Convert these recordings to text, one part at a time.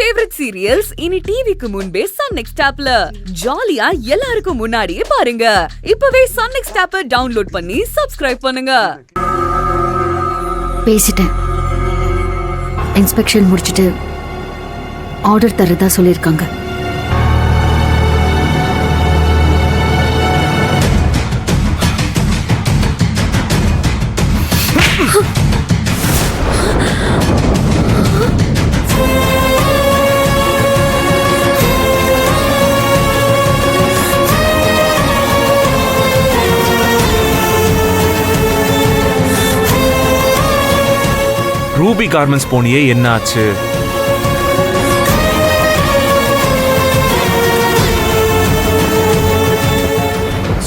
Favourite serials இனி டிவிக்கு முன்பே சன் நெக்ஸ்ட் ஆப்ல ஜாலியா எல்லாருக்கும் முன்னாடியே பாருங்க. இப்பவே சன் நெக்ஸ்ட் ஆப்பை டவுன்லோட் பண்ணி சப்ஸ்கிரைப் பண்ணுங்க. பேசிட்டேன். இன்ஸ்பெக்ஷன் முடிச்சிட்டு ஆர்டர் தரதா சொல்லிருக்காங்க. ரூபி கார்மெண்ட்ஸ் போனியே, என்ன ஆச்சு?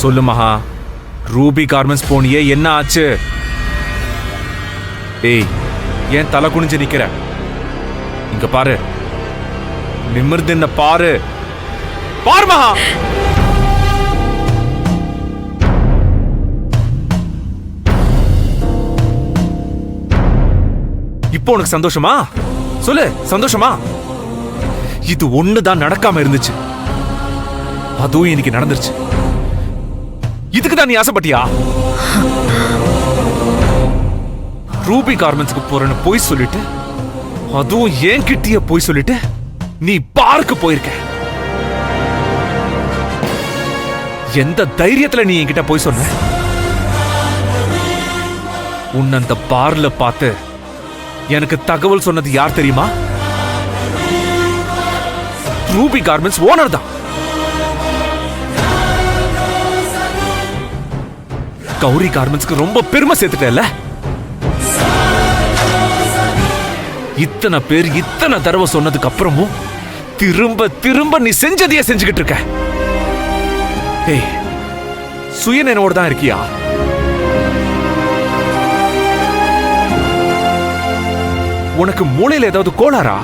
சொல்லு மகா, ரூபி கார்மெண்ட்ஸ் போனியே, என்ன ஆச்சு? ஏய், ஏன் தலை குனிஞ்சு நிக்கிற? இங்க பாரு, நிமிர்ந்து என்ன பாரு. பாரு மகா. இப்போ உனக்கு சந்தோஷமா? சொல்லு, சந்தோஷமா? இது ஒண்ணுதான் நடக்காம இருந்துச்சு, அதுவும் இன்னைக்கு நடந்துருச்சு. இதுக்குதான் நீ ஆசைப்பட்டியா? ரூபி கார்மெண்ட்ஸ்க்கு போறேன்னு போய் சொல்லிட்டு, அதுவும் ஏன் கிட்டிய போய் சொல்லிட்டு நீ பார்க்கு போயிருக்க. எந்த தைரியத்துல நீ என்கிட்ட போய் சொன்ன? உன்னை அந்த பார்ல பார்த்து எனக்கு தகவல் சொன்னது யார் தெரியுமா? ரூபி கார்மெண்ட்ஸ் ஓனர் தான். கௌரி கார்மெண்ட்ஸ்க்கு ரொம்ப பெருமை சேர்த்துட்டல. இத்தனை பேர் இத்தனை தடவை சொன்னதுக்கு அப்புறமும் திரும்ப திரும்ப நீ செஞ்சதையே செஞ்சுக்கிட்டு இருக்க. ஏய், சுயநினைவோடு தான் இருக்கியா? உனக்கு மூளையில ஏதாவது கோளாரா?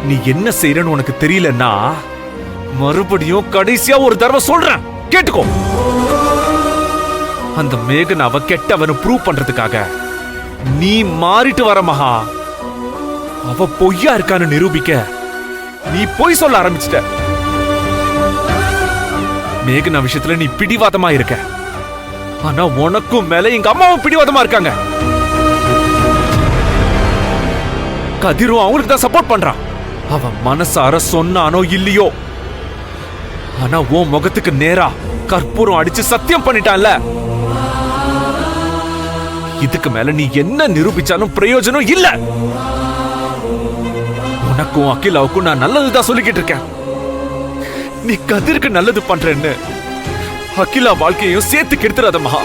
நீ என்ன செய்யறன்னு உனக்கு தெரியலன்னா மறுபடியும் கடைசியா ஒரு தடவை சொல்றேன், கேட்டுக்கோ. அந்த மேகன் அவ கெட்டவனு ப்ரூவ் பண்றதுக்காக நீ மாறிட்டு வர மகா. அவ பொய்யா இருக்கான்னு நிரூபிக்க நீ பொய் சொல்ல ஆரம்பிச்சிட்ட. மேகன் விஷயத்துல நீ பிடிவாதமா இருக்க. ஆனா உனக்கும் மேல எங்க அம்மாவும் பிடிவாதமா இருக்காங்க. கதிரும் அவங்களுக்கு தான் சப்போர்ட் பண்றான். அவன் மனசார சொன்னானோ இல்லையோ, ஆனா உன் முகத்துக்கு நேரா கற்பூரம் அடிச்சு சத்தியம் பண்ணிட்டான்ல. இதுக்கு மேல நீ என்ன நிரூபிச்சாலும் பிரயோஜனம் இல்ல. உனக்கும் அகிலாவுக்கும் நான் நல்லதுதான் சொல்லிக்கிட்டு இருக்கேன். நீ கதிருக்கு நல்லது பண்றேன்னு அகிலா வாழ்க்கையும் சேர்த்து கெடுத்துறாத மகா.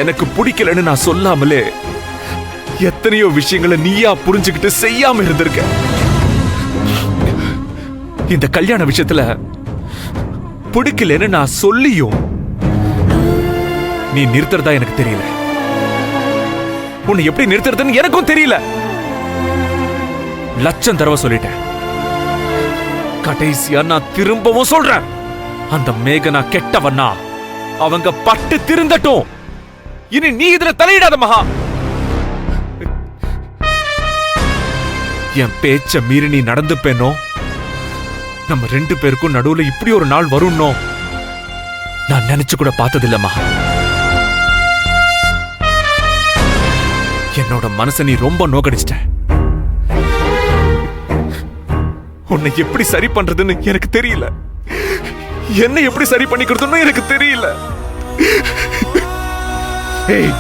எனக்கு பிடிக்கலன்னு நான் சொல்லாமலே எத்தனையோ விஷயங்களை நீயா புரிஞ்சுக்கிட்டு செய்யாம இருந்திருக்க. இந்த கல்யாண விஷயத்துல பிடிக்கலன்னு நான் சொல்லியும் நீ நிறுத்துறதா எனக்கு தெரியல. உன்னை எப்படி நிறுத்துறதுன்னு எனக்கும் தெரியல. லட்சம் தடவை சொல்லிட்டேன். கடைசியா நான் திரும்பவும் சொல்றேன், அந்த மேகனா கெட்டவனா அவங்க பட்டு திருந்தட்டும். இனி நீ இதுல தலையிடாத மகா. என் பேச்ச மீறி நீ நடந்துப்பேனோ, நம்ம ரெண்டு பேருக்கும் நடுவுல இப்படி ஒரு நாள் வரும்னோ நான் நினைச்சு கூட பார்த்ததில்ல மகா. என்னோட மனசை நீ ரொம்ப நோக்கடிச்சிட்ட. உன்னை எப்படி சரி பண்றதுன்னு எனக்கு தெரியல. என்ன எப்படி சரி பண்ணிக்கிறதுன்னு எனக்கு தெரியல. ஏய்,